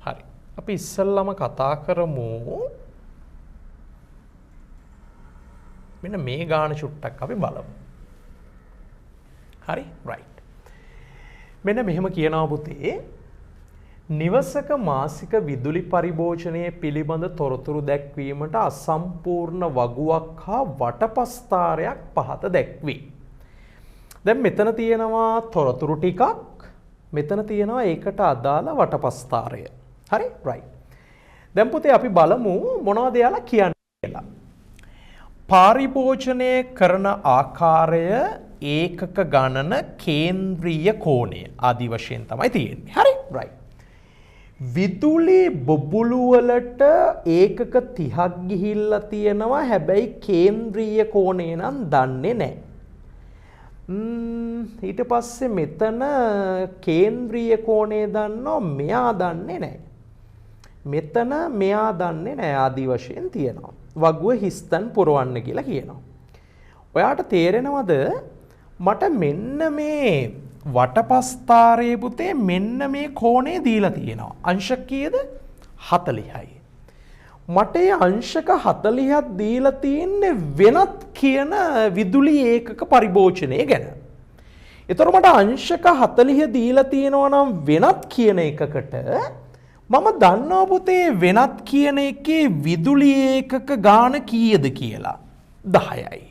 හරි. අපි ඉස්සෙල්ලාම කතා කරමු මෙන්න මේ ගාන චුට්ටක් අපි බලමු. හරි රයිට්. මෙන්න මෙහෙම කියනවා පුතේ නිවසක මාසික විදුලි පරිභෝජනය පිළිබඳ තොරතුරු දැක්වීමට අසම්පූර්ණ වගුවක් හා වටපස්ථාරයක් පහත දැක්වේ. දැන් මෙතන තියෙනවා තොරතුරු ටිකක්, මෙතන තියෙනවා ඒකට අදාළ වටපස්ථාරය. හරි රයිට්. දැන් පුතේ අපි බලමු මොනවද යාලා කියන්නේ කියලා. පරිභෝජනය කරන ආකාරය ඒකක ගණන කේන්ද්‍රීය කෝණය ආදී වශයෙන් තමයි තියෙන්නේ. හරි රයිට්. විදුලි බබුළු වලට ඒකක 30ක් ගිහිල්ලා තියෙනවා, හැබැයි කේන්ද්‍රීය කෝණය නම් දන්නේ නැහැ. ඊට පස්සේ මෙතන කේන්ද්‍රීය කෝණය දන්නවා, මෙයා දන්නේ නැහැ. මෙතන මෙයා දන්නේ නැහැ ආදී වශයෙන් තියෙනවා. වගුව හිස්තන් පුරවන්න කියලා කියනවා. ඔයාට තේරෙනවද මට මෙන්න මේ වටපස්ථාරයේ පුතේ මෙන්න මේ කෝණය දීලා තියෙනවා. අංශක කීයද? 40යි. මට ඒ අංශක 40ක් දීලා තියෙන්නේ වෙනත් කියන විදුලි ඒකක පරිභෝජනය ගැන. ඒතර මට අංශක 40 දීලා තියෙනවා නම් වෙනත් කියන එකකට මම දන්නවා පුතේ වෙනත් කියන එකේ විදුලි ඒකක ගාන කීයද කියලා. 10යි.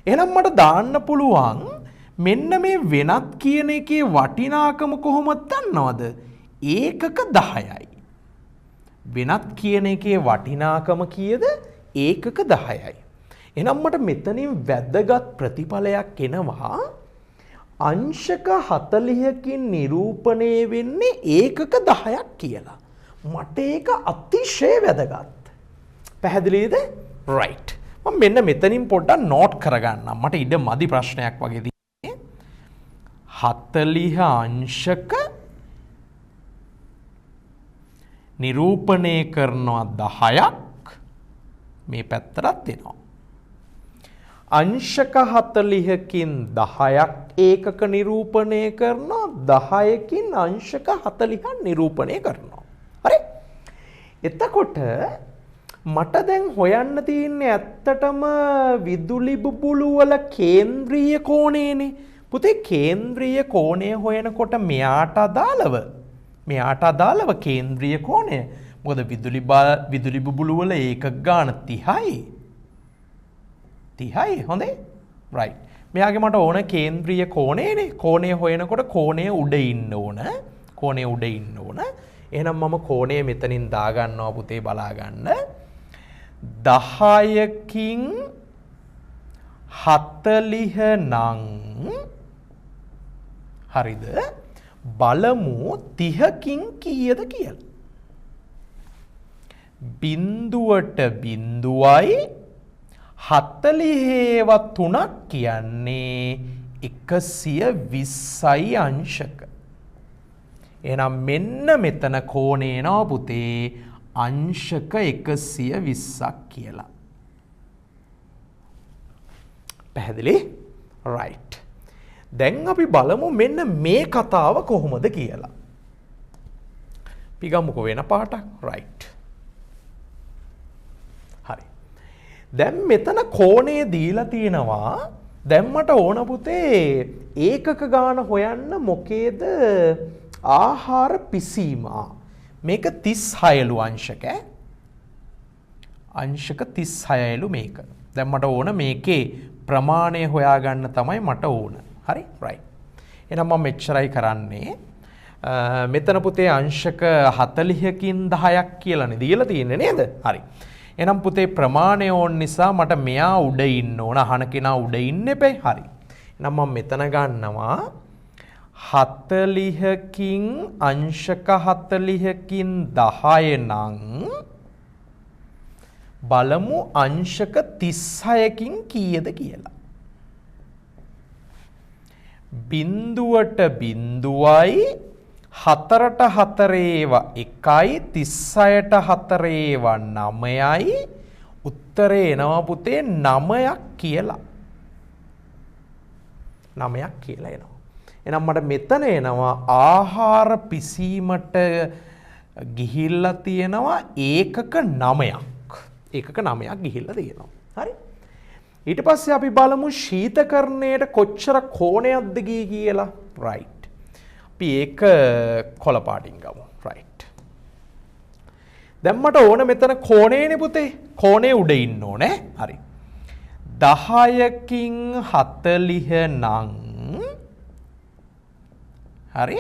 එහෙනම් මට දාන්න පුළුවන් මෙන්න මේ වෙනත් කියන එකේ වටිනාකම කොහොමද දන්නවද? ඒකක 10යි. වෙනත් කියන එකේ වටිනාකම කීයද? ඒකක 10යි. එහෙනම් මට මෙතනින් වැදගත් ප්‍රතිඵලයක් එනවා. අංශක 40කින් නිරූපණය වෙන්නේ ඒකක 10ක් කියලා. මට ඒක අතිශය වැදගත්. පැහැදිලිද? රයිට්. මම මෙන්න මෙතනින් පොඩ්ඩක් නෝට් කරගන්නම්. මට ඉඩ මදි ප්‍රශ්නයක් වගේ තියෙන්නේ. 40 අංශක නිරූපණය කරනවා 10ක් මේ පැත්තට දෙනවා. අංශක 40කින් 10ක් ඒකක නිරූපණය කරනවා, 10කින් අංශක 40ක් නිරූපණය කරනවා. හරි? එතකොට මට දැන් හොයන්න තියෙන්නේ ඇත්තටම විදුලි බුබුළු වල කේන්ද්‍රීය කෝණයනේ. පුතේ කේන්ද්‍රීය කෝණය හොයනකොට මෙයාට අදාළව කේන්ද්‍රීය කෝණය. මොකද විදුලි බුබුළු වල ඒකක ගාන 30යි. 30යි හොඳේ. රයිට්. මෙයාගේ මට ඕන කේන්ද්‍රීය කෝණයනේ. කෝණය හොයනකොට කෝණය උඩ ඉන්න ඕන. එහෙනම් මම කෝණය මෙතනින් දාගන්නවා පුතේ බලා ගන්න. 10කින් 40 නම් හරිද? බලමු 30කින් කීයද කියලා. බිඳුවට බිඳුවයි 40වත් 3ක් කියන්නේ 120යි අංශක. එහෙනම් මෙන්න මෙතන කෝණය එනවා පුතේ අංශක 120ක් කියලා. පැහැදිලි? රයිට්. දැන් අපි බලමු මෙන්න මේ කතාව කොහොමද කියලා. අපි ගමුකෝ වෙන පාටක්. රයිට්. හරි. දැන් මෙතන කෝණය දීලා තියෙනවා. දැන් මට ඕන පුතේ ඒකක ගාන හොයන්න මොකේද? ආහාර පිසීම. මේක 36ලු අංශක. අංශක 36ලු මේක. දැන් මට ඕන මේකේ ප්‍රමාණය හොයාගන්න තමයි මට ඕන. හරි රයිට්. එහෙනම් මම මෙච්චරයි කරන්නේ. මෙතන පුතේ අංශක 40කින් 10ක් කියලානේ දීලා තියෙන්නේ නේද? හරි. එහෙනම් පුතේ ප්‍රමාණය ඕන නිසා මට මෙයා උඩ ඉන්න ඕන. අහන කෙනා උඩ ඉන්න එපේ. හරි. එහෙනම් මම මෙතන ගන්නවා 40කින් අංශක 40කින් 10 නම් බලමු අංශක 36කින් කීයද කියලා. බිඳුවට බිඳුවයි 4ට 4 ඒවා 1යි 36ට 4 ඒවා 9යි උත්තරේ එනවා පුතේ 9ක් කියලා. 9ක් කියලා එනවා. එහෙනම් මට මෙතන එනවා ආහාර පිසීමට ගිහිල්ලා තියෙනවා ඒකක 9ක්. ඒකක 9ක් ගිහිල්ලා තියෙනවා. හරි. ඊට පස්සේ අපි බලමු ශීතකරණයට කොච්චර කෝණයක්ද ගියේ කියලා. right. අපි ඒක කොළ පාටින් ගමු. right. දැන් මට ඕන මෙතන කෝණයනේ පුතේ. කෝණේ උඩ ඉන්න ඕනේ. හරි. 10කින් 40 නම් හරි.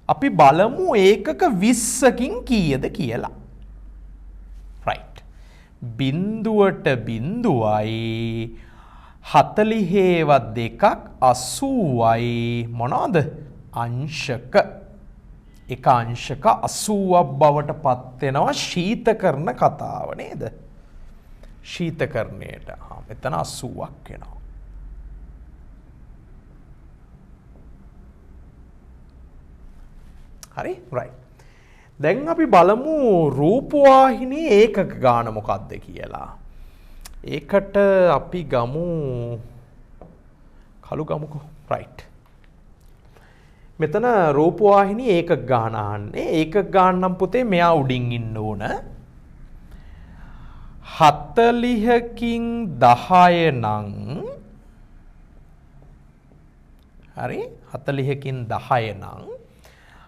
අපි බලමු ඒකක 20කින් කීයද කියලා. right. බිඳුවට බිඳුවයි 40වත් දෙකක් 80යි මොනවද? අංශක. එක අංශක 80ක් බවට පත් වෙනවා ශීතකරණ කතාව නේද? ශීතකරණයට. මෙතන 80ක් වෙනවා. හරි? right. දැන් අපි බලමු රූපවාහිනී ඒකක ගාන මොකක්ද කියලා. ඒකට අපි ගමු කළු ගමුකෝ. right. මෙතන රූපවාහිනී ඒකක ගාන අහන්නේ. ඒකක ගාන නම් පුතේ මෙයා උඩින් ඉන්න ඕන. 40කින් 10 නම් හරි 40කින් 10 නම්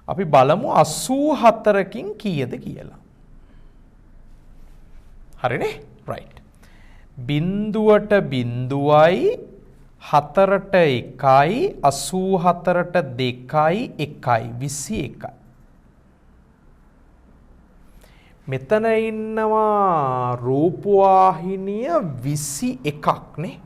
අපි බලමු 84කින් කීයද කියලා. හරිනේ? right. බිඳුවට බිඳුවයි 4ට 1යි 84ට 2යි 1යි 21යි. මෙතන ඉන්නවා රූපවාහිනිය 21ක් නේ.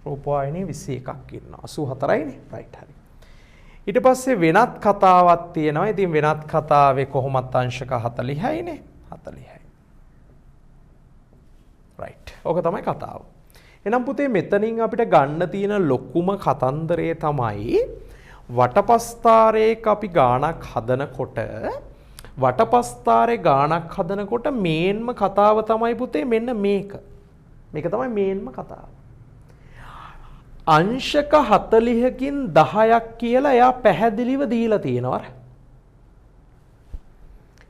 රූපවාහිනිය 21ක් ඉන්නවා. 84යිනේ. right. හරි. ඊට පස්සේ වෙනත් කතාවක් තියෙනවා. ඉතින් වෙනත් කතාවේ කොහොමත් අංශක 40යිනේ. 40යි. right. ඕක තමයි කතාව. එහෙනම් පුතේ මෙතනින් අපිට ගන්න තියෙන ලොකුම කතන්දරය තමයි වටපස්ථාරයක අපි ගානක් හදනකොට මේන්ම කතාව තමයි පුතේ මෙන්න මේක. මේක තමයි මේන්ම කතාව. අංශක 40කින් 10ක් කියලා එයා පැහැදිලිව දීලා තියෙනවා.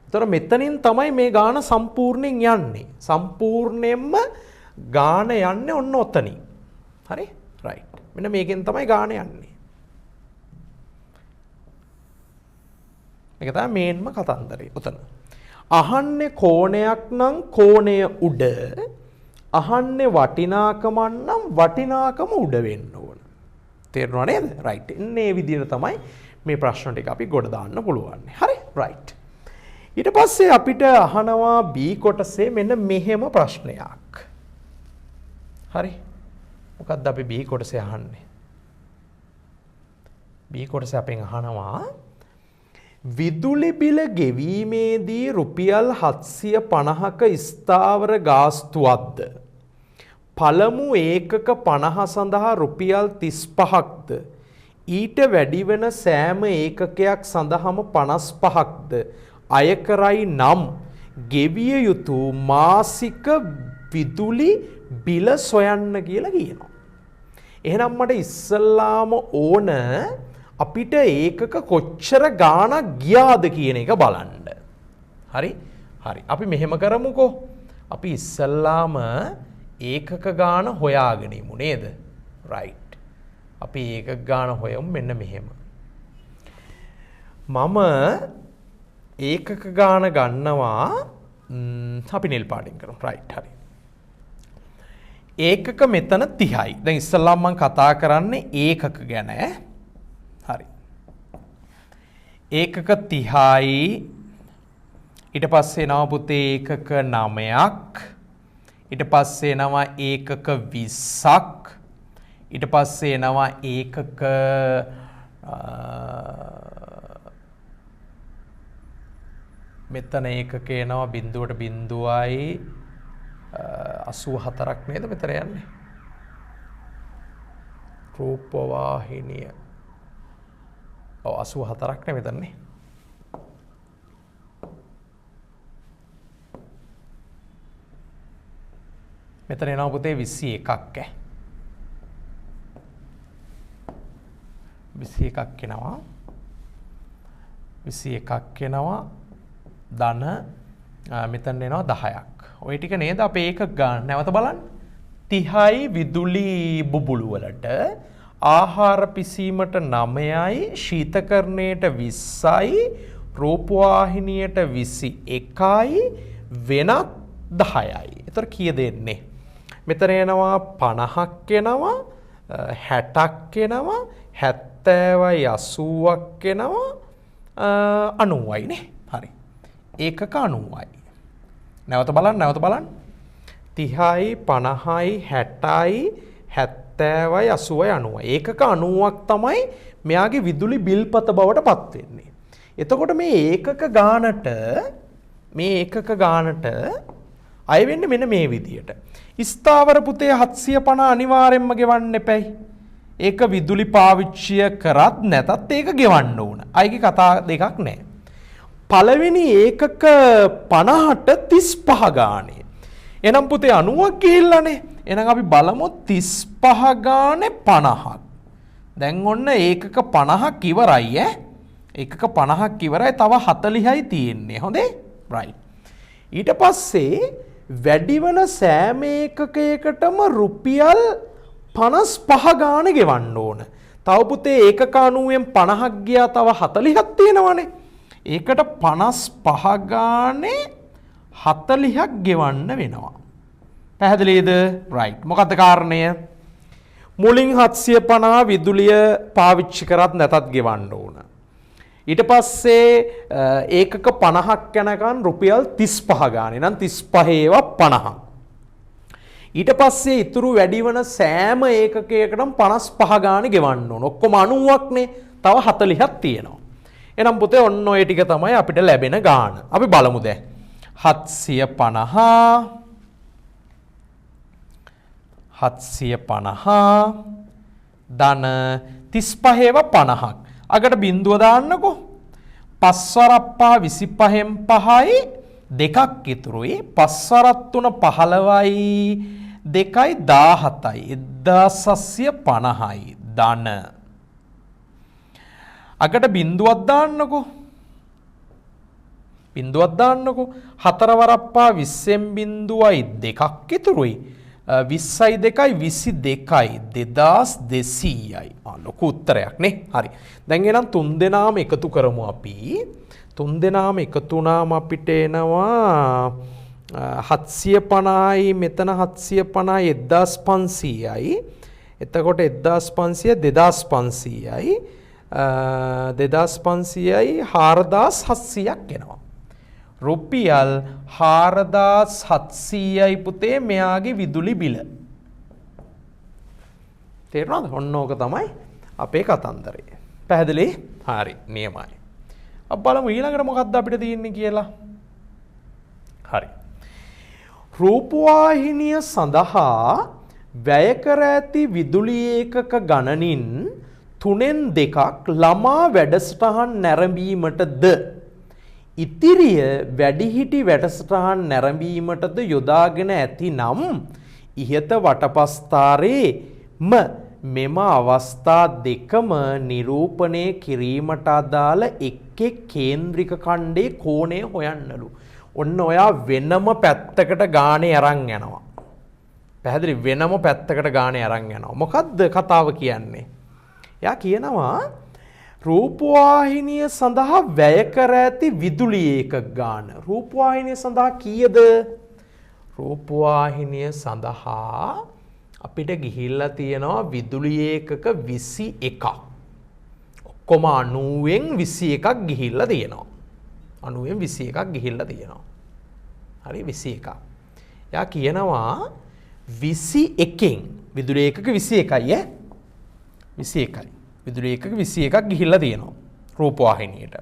ඒතර මෙතනින් තමයි මේ ගාන සම්පූර්ණයෙන් යන්නේ. සම්පූර්ණයෙන්ම ගාන යන්නේ ඔන්න ඔතනින්. හරි? right. මෙන්න මේකෙන් තමයි ගාන යන්නේ. මේක තමයි මේන්ම කතන්දරය. උතන. අහන්නේ කෝණයක් නම් කෝණය උඩ, අහන්නේ වටිනාකමක් නම් වටිනාකම උඩ වෙන්න ඕන. තේරුණා නේද? right. ඉන්නේ විදිහට තමයි මේ ප්‍රශ්න ටික අපි ගොඩ දාන්න පුළුවන්. හරි? right. ඊට පස්සේ අපිට අහනවා B කොටසේ මෙන්න මෙහෙම ප්‍රශ්නයක්. හරි? මොකක්ද අපි B කොටසේ අහන්නේ? B කොටසේ අපෙන් අහනවා විදුලි බිල ගෙවීමේදී රුපියල් 750ක ස්ථාවර ගාස්තුවක්ද පළමු ඒකක 50 සඳහා රුපියල් 35ක්ද ඊට වැඩි වෙන සෑම ඒකකයක් සඳහාම 55ක්ද අය කරයි නම් ගෙවිය යුතු මාසික විදුලි බිල සොයන්න කියලා කියනවා. එහෙනම් මට ඉස්සල්ලාම ඕන අපිට ඒකක කොච්චර ගාණක් ගියාද කියන එක බලන්න. හරි? හරි. අපි මෙහෙම කරමුකෝ. අපි ඉස්සල්ලාම ඒකක ගාණ හොයාගෙන ඉමු නේද? right. අපි ඒකක ගාණ හොයමු මෙන්න මෙහෙම. මම ඒකක ගාණ ගන්නවා අපි නිල් පාටින් කරමු. right. හරි. ඒකක මෙතන 30යි. දැන් ඉස්සල්ලාම මම කතා කරන්නේ ඒකක ගැන. හරි. ඒකක 30යි ඊට පස්සේ එනවා පුතේ ඒකක 9ක් ඊට පස්සේ එනවා ඒකක 20ක් ඊට පස්සේ එනවා ඒකක මෙතන ඒකක එනවා බිඳුවට බිඳුවයි 84ක් නේද මෙතන යන්නේ රූපවාහිනිය 84ක් නේ මෙතනනේ. මෙතන එනවා පුතේ 21ක් 21ක් එනවා. 21ක් එනවා. ධන මෙතන එනවා 10ක්. ওই ටික නේද අපේ ඒකක ගන්න. නැවත බලන්න. 30යි විදුලි බුබුලු වලට ආහාර පිසීමට 9යි ශීතකරණයට 20යි රූපවාහිනියට 21යි වෙනත් 10යි. ඒතර කීයද එන්නේ? මෙතන එනවා 50ක් එනවා 60ක් එනවා 70යි 80ක් එනවා 90යි නේ. හරි. ඒකක 90යි. නැවත බලන්න 30යි 50යි 60යි 70යි 80යි 90යි. ඒකක 90ක් තමයි මෙයාගේ විදුලි බිල්පත බවට පත් වෙන්නේ. එතකොට මේ ඒකක ගානට අය වෙන්නේ මෙන්න මේ විදියට. ස්ථාවර පුතේ 750 අනිවාර්යෙන්ම ගෙවන්න එපැයි. ඒක විදුලි පාවිච්චිය කරත් නැතත් ඒක ගෙවන්න ඕන. අයගේ කතා දෙකක් නැහැ. පළවෙනි ඒකක 50ට 35 ගානේ. එහෙනම් පුතේ 90ක් ගිහිල්ලානේ. එහෙනම් අපි බලමු 35 ගානේ 50ක්. දැන් ඔන්න ඒකක 50ක් ඉවරයි ඈ. ඒකක 50ක් ඉවරයි. තව 40යි තියෙන්නේ. හොඳේ? right. ඊට පස්සේ වැඩි වෙන සෑම ඒකකයකටම රුපියල් 55 ගානේ ගෙවන්න ඕන. තව පුතේ ඒකක 90ෙන් 50ක් ගියා තව 40ක් තියෙනවනේ. ඒකට 55 ගානේ 40ක් ගෙවන්න වෙනවා. පැහැදිලිද? right. මොකද්ද කාරණය? මුලින් 750 විදුලිය පාවිච්චි කරත් නැතත් ගෙවන්න ඕන. ඊට පස්සේ ඒකක 50ක් යනකන් රුපියල් 35 ගානේ. නම් 35 ඒවා 50ක්. ඊට පස්සේ ඉතුරු වැඩි වෙන සෑම ඒකකයකටම 55 ගානේ ගෙවන්න ඕන. ඔක්කොම 90ක්නේ. තව 40ක් තියෙනවා. එහෙනම් පුතේ ඔන්න ඔය ටික තමයි අපිට ලැබෙන ගාන. අපි බලමු දැන්. 750 ධන 35 ඒවා 50ක්. අගට බිඳුව දාන්නකෝ. 5 වරක් 25න් 5යි දෙකක් ඉතුරුයි. 5 වරක් 3 15යි 2යි 17යි 1750යි ධන. අගට බිඳුවක් දාන්නකෝ. 4 වරක් 20න් බිඳුවයි දෙකක් ඉතුරුයි. 20යි 2යි 22යි 2200යි. ලොකු උත්තරයක් නේ. හරි. දැන් එහෙනම් තුන් දෙනාම එකතු කරමු අපි. තුන් දෙනාම එකතු වුණාම අපිට එනවා 750යි මෙතන 750යි 1500යි. එතකොට 1500 2500යි 2500යි 4700ක් එනවා. රුපියල් 4700යි පුතේ මෙයාගේ විදුලි බිල. තේරුණාද? ඔන්න ඕක තමයි අපේ කතන්දරය. පැහැදිලි? හරි. නියමයි. අපි බලමු ඊළඟට මොකක්ද අපිට තියෙන්නේ කියලා. හරි. රූපවාහිනිය සඳහා වැය කර ඇති විදුලි ඒකක ගණනින් 3න් 2ක් ළමා වැඩසටහන් නැරඹීමටද ඉතිරිය වැඩිහිටි වැඩසටහන් නැරඹීමටද යොදාගෙන ඇතිනම් ඉහත වටපස්ථාරයේම මෙම අවස්ථා දෙකම නිරූපණය කිරීමට අදාළ එක් කේන්ද්‍රික ඛණ්ඩයේ කෝණය හොයන්නලු. ඔන්න ඔයා වෙනම පැත්තකට ගානේ අරන් යනවා. පැහැදිලි? වෙනම පැත්තකට ගානේ අරන් යනවා. මොකද්ද කතාව කියන්නේ? එයා කියනවා රූපවාහිනිය සඳහා වැය කර ඇති විදුලි ඒකක ගාන. රූපවාහිනිය සඳහා කීයද? රූපවාහිනිය සඳහා අපිට ගිහිල්ලා තියෙනවා විදුලි ඒකක 21ක්. ඔක්කොම 90න් 21ක් ගිහිල්ලා තියෙනවා. 90න් 21ක් ගිහිල්ලා තියෙනවා. හරි 21ක්. එයා කියනවා 21න් විදුලි ඒකක 21යි ඈ 21යි. විදුලි ඒකක 21ක් ගිහිල්ලා තියෙනවා රූපවාහිනියට.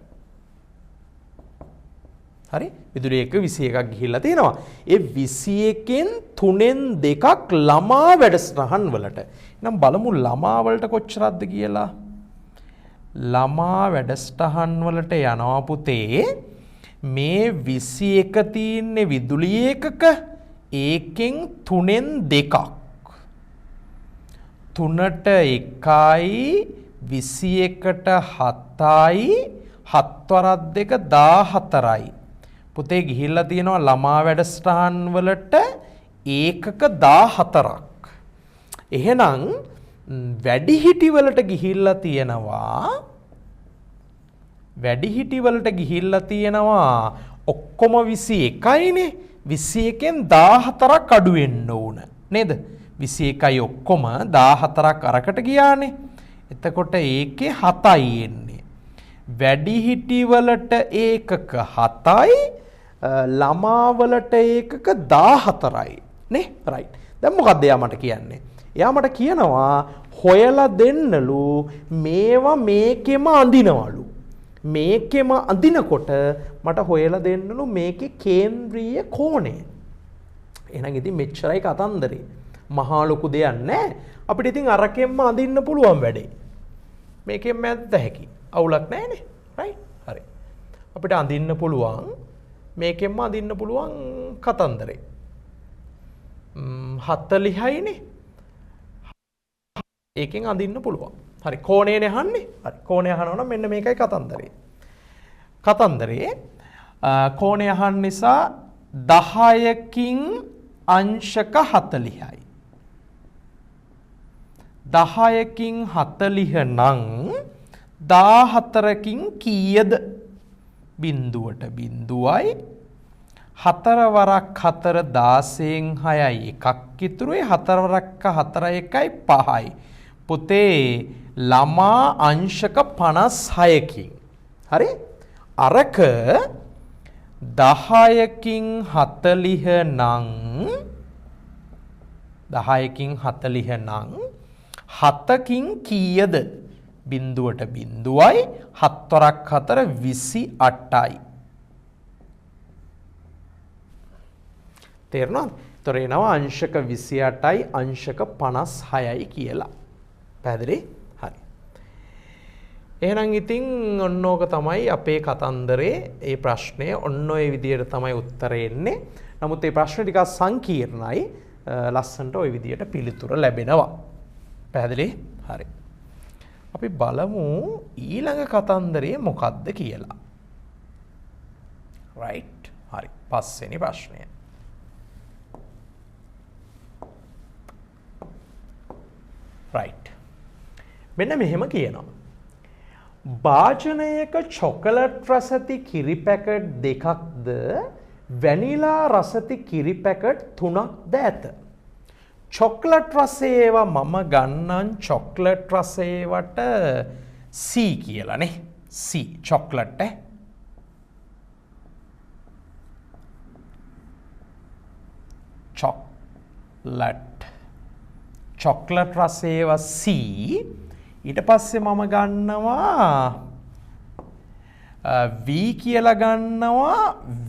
හරි? විදුලි ඒකක 21ක් ගිහිල්ලා තියෙනවා. ඒ 21න් 3න් 2ක් ළමා වැඩසටහන් වලට. එහෙනම් බලමු ළමා වලට කොච්චරක්ද කියලා. ළමා වැඩසටහන් වලට යනවා පුතේ. මේ 21 තියෙන්නේ විදුලි ඒකක. ඒකෙන් 3න් 2ක්. 3ට 1යි 21ට 7යි 7 වරක් 2 14යි. පුතේ ගිහිල්ලා තියෙනවා ළමා වැඩසටහන් වලට ඒකක 14ක්. එහෙනම් වැඩිහිටි වලට ගිහිල්ලා තියෙනවා ඔක්කොම 21යිනේ. 21න් 14ක් අඩු වෙන්න ඕන නේද? 21යි ඔක්කොම 14ක් අරකට ගියානේ. එතකොට ඒකේ 7යි එන්නේ. වැඩිහිටි වලට ඒකක 7යි ළමා වලට ඒකක 14යි නේ. රයිට්. දැන් මොකක්ද එයා මට කියන්නේ? එයා මට කියනවා හොයලා දෙන්නලු මේවා මේකෙම අඳිනවලු. මේකෙම අඳිනකොට මට හොයලා දෙන්නලු මේකේ කේන්ද්‍රීය කෝණය. එහෙනම් ඉතින් මෙච්චරයි කතන්දරේ. මහා ලොකු දෙයක් නැහැ. අපිට ඉතින් අරකෙන්ම අඳින්න පුළුවන් වැඩේ. මේකෙන් මැද්ද හැකි. අවුලක් නැහැනේ. රයිට්. හරි. අපිට අඳින්න පුළුවන් මේකෙන්ම අඳින්න පුළුවන් කතන්දරේ. 40යිනේ. ඒකෙන් අඳින්න පුළුවන්. හරි. කෝණයනේ අහන්නේ. හරි. කෝණය අහනවා නම් මෙන්න මේකයි කතන්දරේ. කෝණය අහන්න නිසා 10කින් අංශක 40යි. 10කින් 40 නම් 14කින් කීයද? බිඳුවට බිඳුවයි 4 වරක් 4 16න් 6යි එකක් ඉතුරුයි 4 වරක් 4 1යි 5යි. පුතේ ළමා අංශක 56කින්. හරි? අරක 10කින් 40 නම් 7කින් කීයද? බිඳුවට බිඳුවයි 7 වරක් 4 28යි. තේරුණාද? ඒතර එනවා අංශක 28යි අංශක 56යි කියලා. පැහැදිලි? හරි. එහෙනම් ඉතින් ඔන්න ඕක තමයි අපේ කතන්දරේ. ඒ ප්‍රශ්නය ඔන්න ඔය විදියට තමයි උත්තරේ එන්නේ. නමුත් මේ ප්‍රශ්න ටිකක් සංකීර්ණයි. ලස්සනට ওই විදියට පිළිතුර ලැබෙනවා. පැහැදිලි? හරි. අපි බලමු ඊළඟ කතන්දරේ මොකක්ද කියලා. රයිට්. හරි. පස්වෙනි ප්‍රශ්නය. රයිට්. මෙන්න මෙහෙම කියනවා. භාජනයක චොකලට් රස ඇති කිරි පැකට් දෙකක්ද වැනිලා රස ඇති කිරි පැකට් 3ක්ද ඇත. චොකලට් රසේවා මම ගන්නම් චොකලට් රසේවට C කියලානේ. C චොකලට් චොකලට් රසේවා C. ඊට පස්සේ මම ගන්නවා V කියලා ගන්නවා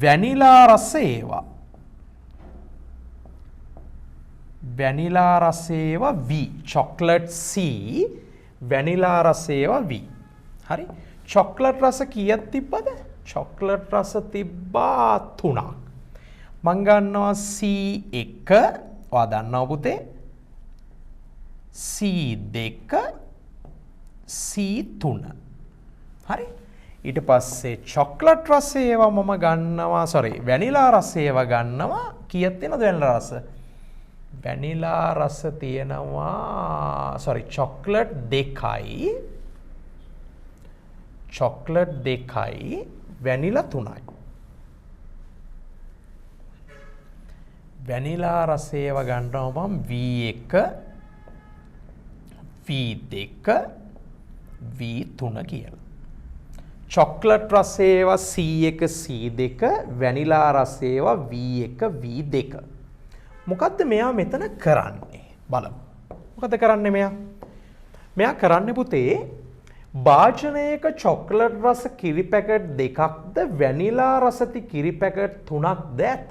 වැනිලා රසේවා. වැනිලා රසේවා V. චොකලට් C වැනිලා රසේවා V. හරි. චොකලට් රස කීයක් තිබ්බද? චොකලට් රස තිබ්බා 3ක්. මං ගන්නවා C1 ඔයා දන්නවා පුතේ. C2 C3. හරි. ඊට පස්සේ චොකලට් රසේවා මම ගන්නවා වැනිලා රසේවා ගන්නවා කීයක් තියෙනවද වැනිලා රස? වැනිලා රස තියෙනවා චොකලට් 2යි වැනිලා 3යි. වැනිලා රසේව ගන්නවා මම V1 V2 V3 කියලා. චොකලට් රසේවා C1 C2 වැනිලා රසේවා V1 V2. මොකද්ද මෙයා මෙතන කරන්නේ? බලමු. මොකද කරන්නේ මෙයා? මෙයා කරන්නේ පුතේ භාජනයක චොකලට් රස කිරි පැකට් දෙකක්ද වැනිලා රසති කිරි පැකට් 3ක්ද ඇත.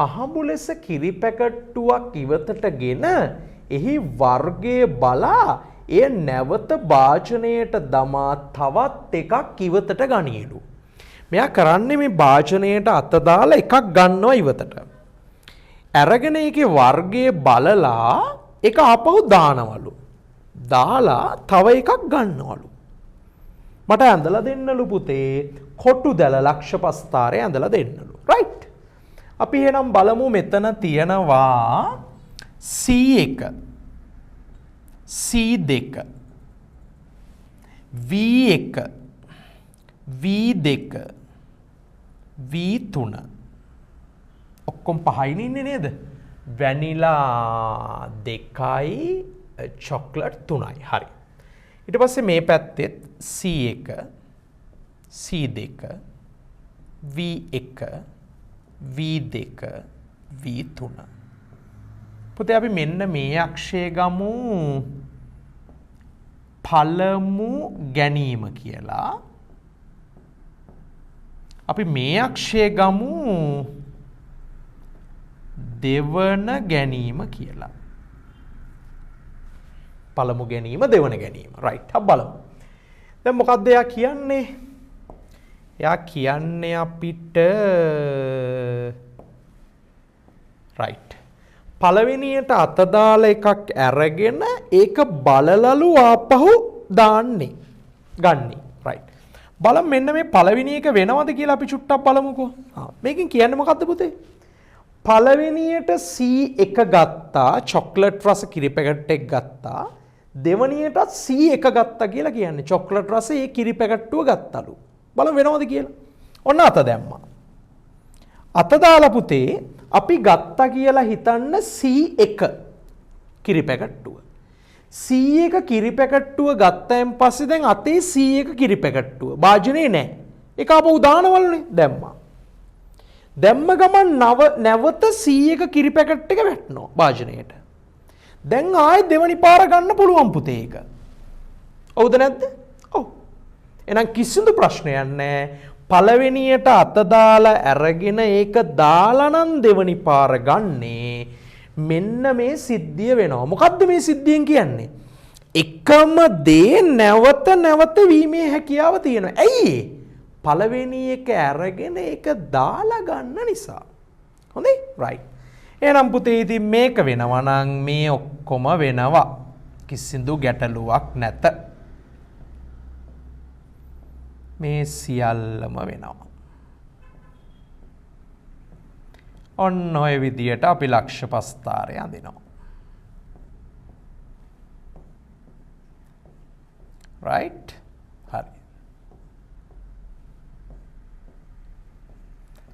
අහඹු ලෙස කිරි පැකට්ටුවක් ඉවතටගෙන එහි වර්ගය බලා එය නැවත භාජනයට දමා තවත් එකක් ඉවතට ගනියලු. මෙයා කරන්නේ මේ භාජනයට අත දාලා එකක් ගන්නවා ඉවතට. අරගෙන ඒකේ වර්ගය බලලා ඒක ආපහු දානවලු. දාලා තව එකක් ගන්නවලු. මට ඇඳලා දෙන්නලු පුතේ කොටු දැල ලක්ෂ පස්තාරය ඇඳලා දෙන්නලු. රයිට්. අපි එහෙනම් බලමු මෙතන තියෙනවා C1 C2 V1 V2 V3 ඔක්කොම පහයින් ඉන්නේ නේද? වැනිලා 2යි චොක්ලට් 3යි. හරි. ඊට පස්සේ මේ පැත්තෙත් C1 C2 V1 V2 V3. පුතේ අපි මෙන්න මේ අක්ෂය ගමු පළමු ගැනීම කියලා. අපි මේ අක්ෂය ගමු දෙවන ගැනීම කියලා. පළමු ගැනීම දෙවන ගැනීම. රයිට්. අපි බලමු. දැන් මොකක්ද එයා කියන්නේ? එයා කියන්නේ අපිට රයිට්. පළවෙනියට අත දාලා එකක් අරගෙන ඒක බලලලු ආපහු දාන්නේ. ගන්නේ. රයිට්. බලමු මෙන්න මේ පළවෙනි එක වෙනවද කියලා අපි චුට්ටක් බලමුකෝ. මේකෙන් කියන්නේ මොකද්ද පුතේ? පළවෙනියට C1 ගත්තා, චොක්ලට් රස කිරි පැකට් එක ගත්තා. දෙවනියටත් C1 ගත්තා කියලා කියන්නේ චොක්ලට් රස ඒ කිරි පැකට්ටුව ගත්තලු. බලමු වෙනවද කියලා. ඔන්න අත දැම්මා. අත දාලා පුතේ අපි ගත්තා කියලා හිතන්න C1 කිරි පැකට්ටුව. C1 කිරි පැකට්ටුව ගත්තයින් පස්සේ දැන් අතේ C1 කිරි පැකට්ටුව භාජනේ නැහැ. ඒක ආපහු දානවලුනේ දැම්මා. දැම්ම ගමන් නැවත C1 කිරි පැකට් එක වැටෙනවා භාජනයට. දැන් ආයෙ දෙවනි පාර ගන්න පුළුවන් පුතේ ඒක. හවුද නැද්ද? ඔව්. එහෙනම් කිසිදු ප්‍රශ්නයක් නැහැ. පළවෙනියට අත දාලා අරගෙන ඒක දාලා නම් දෙවනි පාර ගන්නේ. මෙන්න මේ සිද්ධිය වෙනවා. මොකද්ද මේ සිද්ධියෙන් කියන්නේ? එකම දේ නැවත නැවත වීමේ හැකියාව තියෙනවා. ඇයි ඒ? පළවෙනි එක අරගෙන ඒක දාලා ගන්න නිසා. හොඳයි? රයිට්. එහෙනම් පුතේ ඉතින් මේක වෙනවා නම් මේ ඔක්කොම වෙනවා. කිසිදු ගැටලුවක් නැත. මේ සියල්ලම වෙනවා. ඔන්න ඔය විදියට අපි ලක්ෂ පස්තාරය අඳිනවා. රයිට්? හරි.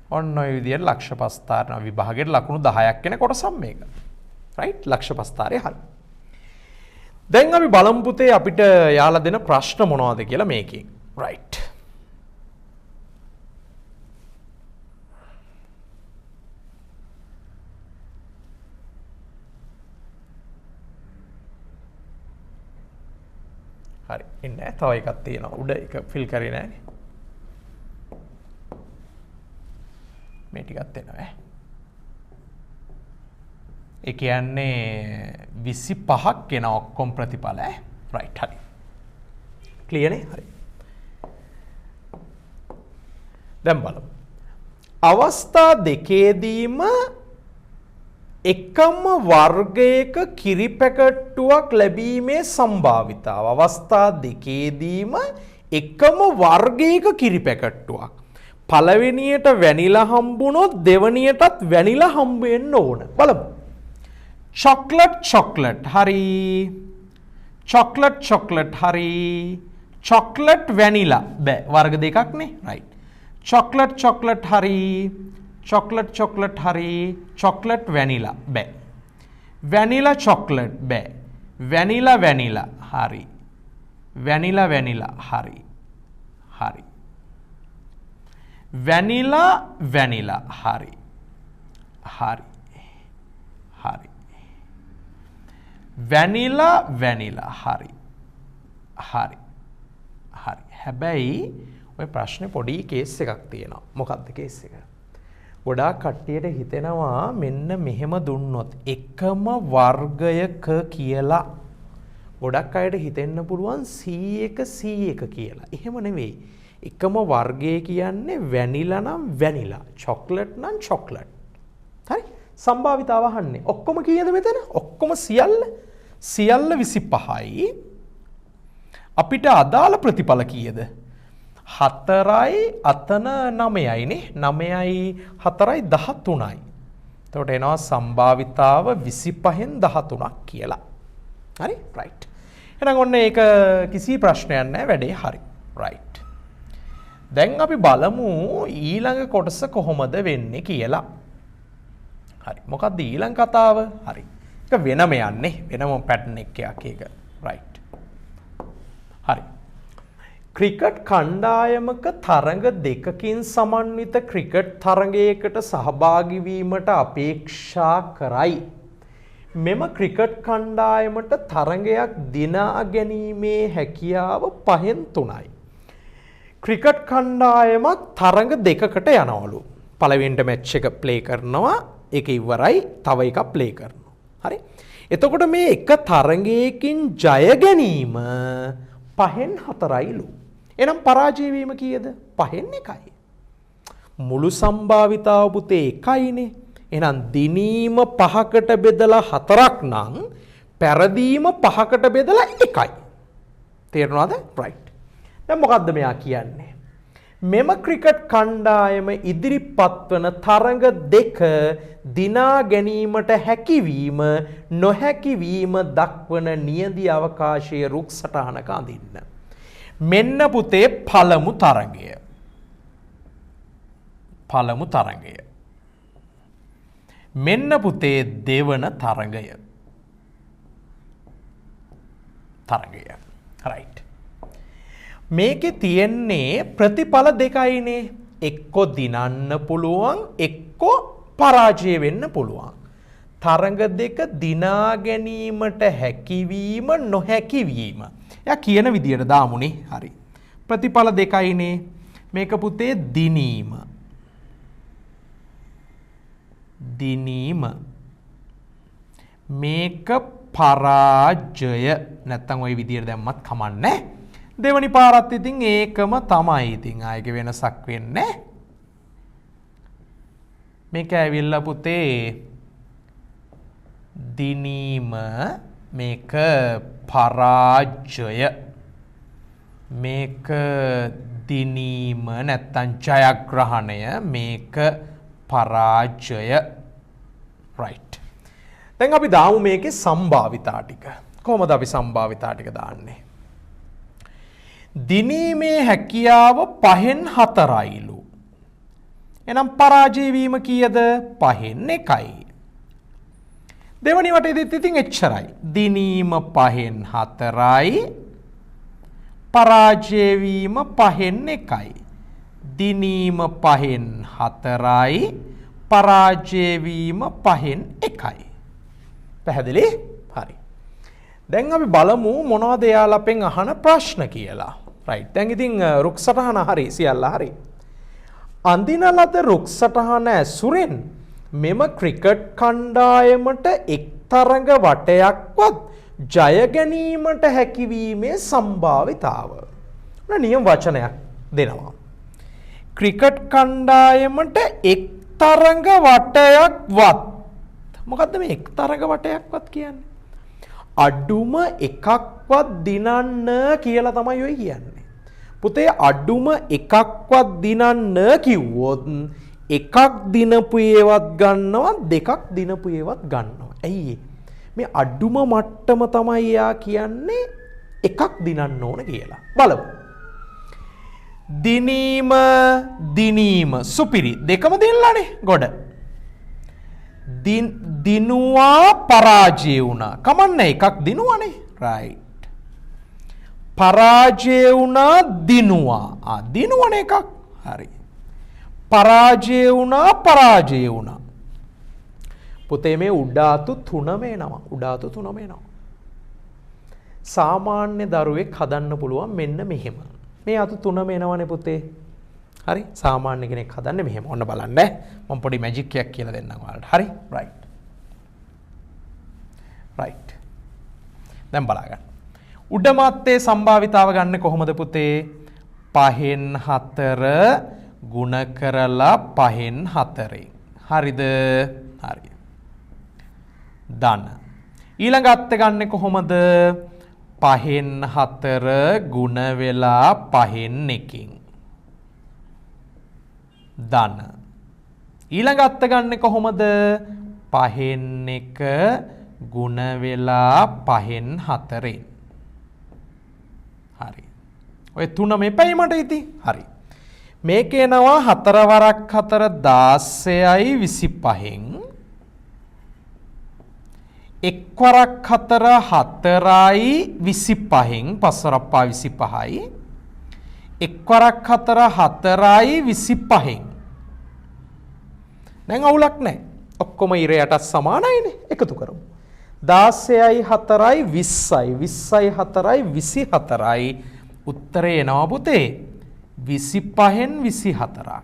ඔන්න ඔය විදියට ලක්ෂ පස්තාර විභාගයට ලකුණු 10ක් එන කොටසක් මේක. රයිට්? ලක්ෂ පස්තාරය හරි. දැන් අපි බලමු පුතේ අපිට යාලා දෙන ප්‍රශ්න මොනවද කියලා මේකෙන්. රයිට්. හරි. ඉන්නේ තව එකක් තියෙනවා. උඩ එක ෆිල් කරේ නැහැනේ. මේ ටිකත් එනවා ඒ කියන්නේ 25ක් එන ඔක්කොම ප්‍රතිඵල රයිට් හරි ක්ලියර් නේ හරි දැන් බලමු අවස්ථා දෙකේදීම එකම වර්ගයක කිරි පැකට්ටුවක් ලැබීමේ සම්භාවිතාව අවස්ථා දෙකේදීම එකම වර්ගයක කිරි පැකට්ටුවක් පළවෙනියට වැනිලා හම්බුනොත් දෙවනියටත් වැනිලා හම්බ වෙන්න ඕන. බලමු. චොක්ලට් හරි. චොක්ලට් හරි. චොක්ලට් වැනිලා බෑ වර්ග දෙකක් නේ. රයිට්. චොක්ලට් හරි. චොක්ලට් හරි. චොක්ලට් වැනිලා බෑ. වැනිලා චොක්ලට් බෑ. වැනිලා හරි. වැනිලා හරි. හරි. වැනිලා හරි හරි හරි වැනිලා හරි හරි හරි හැබැයි ඔය ප්‍රශ්නේ පොඩි කේස් එකක් තියෙනවා මොකක්ද කේස් එක ගොඩාක් කට්ටියට හිතෙනවා මෙන්න මෙහෙම දුන්නොත් එකම වර්ගයක කියලා ගොඩක් අයට හිතෙන්න පුළුවන් C1 කියලා එහෙම නෙවෙයි එකම වර්ගය කියන්නේ වැනිලා නම් වැනිලා චොක්ලට් නම් චොක්ලට් හරි සම්භාවිතාව අහන්නේ ඔක්කොම කීයද මෙතන ඔක්කොම සියල්ල සියල්ල 25යි. අපිට අදාළ ප්‍රතිඵල කීයද? 4යි අතන 9යි නේ. 9යි 4යි 13යි. එතකොට එනවා සම්භාවිතාව 25න් 13ක් කියලා. හරි? right. එහෙනම් ඔන්න ඒක කිසි ප්‍රශ්නයක් නැහැ වැඩේ හරි. right. දැන් අපි බලමු ඊළඟ කොටස කොහොමද වෙන්නේ කියලා. හරි. මොකක්ද ඊළඟ කතාව? හරි. ඒක වෙනම යන්නේ. වෙනම පැටර්න් එකක් ඒක. right. හරි. ක්‍රිකට් කණ්ඩායමක තරඟ දෙකකින් සමන්විත ක්‍රිකට් තරඟයකට සහභාගී වීමට අපේක්ෂා කරයි. මෙම ක්‍රිකට් කණ්ඩායමට තරඟයක් දිනා ගැනීමේ හැකියාව 5න් 3යි. ක්‍රිකට් කණ්ඩායමක් තරඟ දෙකකට යනවලු. පළවෙනිට මැච් එක ප්ලේ කරනවා, ඒක ඉවරයි, තව එකක් ප්ලේ කරනවා. හරි. එතකොට මේ එක තරඟයකින් ජය ගැනීම 5න් 4යිලු. එහෙනම් පරාජය වීම කීයද? 5න් 1යි. මුළු සම්භාවිතාව පුතේ 1යිනේ. එහෙනම් දිනීම 5කට බෙදලා 4ක් නම් පෙරදීම 5කට බෙදලා 1යි. තේරුණාද? right. දැන් මොකද්ද මෙයා කියන්නේ? මෙම ක්‍රිකට් කණ්ඩායම ඉදිරිපත් වන තරඟ දෙක දිනා ගැනීමට හැකියවීම නොහැකියවීම දක්වන නියඳි අවකාශයේ රුක් සටහනක අඳින්න. මෙන්න පුතේ පළමු තරඟය. පළමු තරඟය. මෙන්න පුතේ දෙවන තරඟය. තරඟය. right. මේකේ තියෙන්නේ ප්‍රතිඵල දෙකයිනේ. එක්ක දිනන්න පුළුවන්, එක්ක පරාජය වෙන්න පුළුවන්. තරඟ දෙක දිනා ගැනීමට හැකියවීම නොහැකියවීම. එයා කියන විදියට දාමුනේ. හරි. ප්‍රතිඵල දෙකයිනේ. මේක පුතේ දිනීම. දිනීම. මේක පරාජය. නැත්තම් ওই විදියට දැම්මත් කමන්නේ. දෙවනි පාරත් ඉතින් ඒකම තමයි. ඉතින් ආයෙක වෙනසක් වෙන්නේ. මේක ඇවිල්ලා පුතේ දිනීම, මේක පරාජය. මේක දිනීම නැත්තම් ජයග්‍රහණය, මේක පරාජය. right. දැන් අපි දාමු මේකේ සම්භාවිතා ටික. කොහොමද අපි සම්භාවිතා ටික දාන්නේ? දිනීමේ හැකියාව 5න් 4යිලු. එහෙනම් පරාජය වීම කීයද? 5න් 1යි. දෙවනි වටේදීත් ඉතින් එච්චරයි. දිනීම 5න් 4යි. පරාජය වීම 5න් 1යි. දිනීම 5න් 4යි. පරාජය වීම 5න් 1යි. පැහැදිලි? හරි. දැන් අපි බලමු මොනවද එයාලා අපෙන් අහන ප්‍රශ්න කියලා. right. දැන් ඉතින් රුක් සටහන හරි, සියල්ල හරි. අඳින ලද රුක් සටහන ඇසුරෙන් මෙම ක්‍රිකට් කණ්ඩායමට එක් තරඟ වටයක්වත් ජය ගැනීමට හැකියවීමේ සම්භාවිතාව. නියම වචනයක් දෙනවා. ක්‍රිකට් කණ්ඩායමට එක් තරඟ වටයක්වත්. මොකද්ද මේ එක් තරඟ වටයක්වත් කියන්නේ? අඩුම එකක්වත් දිනන්න කියලා තමයි ඔය කියන්නේ. පුතේ අඩුම එකක්වත් දිනන්න කිව්වොත් එකක් දිනපු ඒවත් ගන්නවා, දෙකක් දිනපු ඒවත් ගන්නවා. ඇයි මේ අඩුම මට්ටම තමයි යා කියන්නේ එකක් දිනන්න ඕන කියලා. බලමු. දිනීම දිනීම සුපිරි දෙකම දෙන්නලානේ ගොඩ. දිනුවා පරාජය වුණා. කමන්නේ එකක් දිනුවානේ. right. පරාජය වුණා දිනුවා. දිනුවනේ එකක්. හරි. පරාජය වුණා පරාජය වුණා. පුතේ මේ උඩාතු 3ම එනවා. උඩාතු 3ම එනවා. සාමාන්‍ය දරුවෙක් හදන්න පුළුවන් මෙන්න මෙහෙම. මේ අතු 3ම එනවනේ පුතේ. හරි. සාමාන්‍ය කෙනෙක් හදන්නේ මෙහෙම. ඔන්න බලන්න. මම පොඩි මැජික් එකක් කියලා දෙන්නම් ඔයාලට. හරි. right. right. දැන් බලාගන්න. උඩ මාත්තේ සම්භාවිතාව ගන්න කොහොමද පුතේ? 5න් 4 ගුණ කරලා 5න් 4. හරිද? හරි. ධන. ඊළඟ අත්ත ගන්නෙ කොහොමද? 5න් 4 ගුණ වෙලා 5න් 1කින්. ධන. ඊළඟ අත්ත ගන්නෙ කොහොමද? 5න් 1 ගුණ වෙලා 5න් 4න්. හරි. ඔය 3 මෙපැයි මට ඉතින්. හරි. මේක එනවා 4 වරක් 4 16යි 25න්. 1 වරක් 4 4යි 25න් 5 වරක් 25යි. 1 වරක් 4 4යි 25න්. දැන් අවුලක් නැහැ. ඔක්කොම ඉරයටත් සමානයිනේ. එකතු කරමු. 16යි 4යි 20යි 20යි 4යි 24යි. උත්තරේ එනවා පුතේ 25න් 24ක්.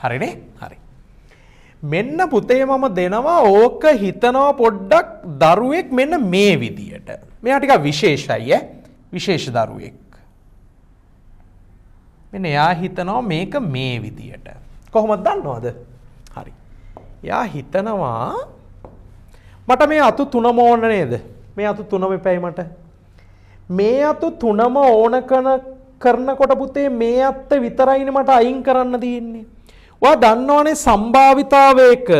හරිනේ? හරි. මෙන්න පුතේ මම දෙනවා ඕක හිතනවා පොඩ්ඩක් දරුවෙක් මෙන්න මේ විදියට. මෙයා ටිකක් විශේෂයි ඈ. විශේෂ දරුවෙක්. මෙන්න එයා හිතනවා මේක මේ විදියට. කොහොමද දන්නවද? හරි. එයා හිතනවා මට මේ අතු 3ම ඕන නේද? මේ අතු 3ම එපැයි මට. මේ අතු 3ම ඕන කරනකොට පුතේ මේ අත්ත විතරයිනේ මට අයින් කරන්න තියෙන්නේ. ඔයා දන්නවනේ සම්භාවිතාවයක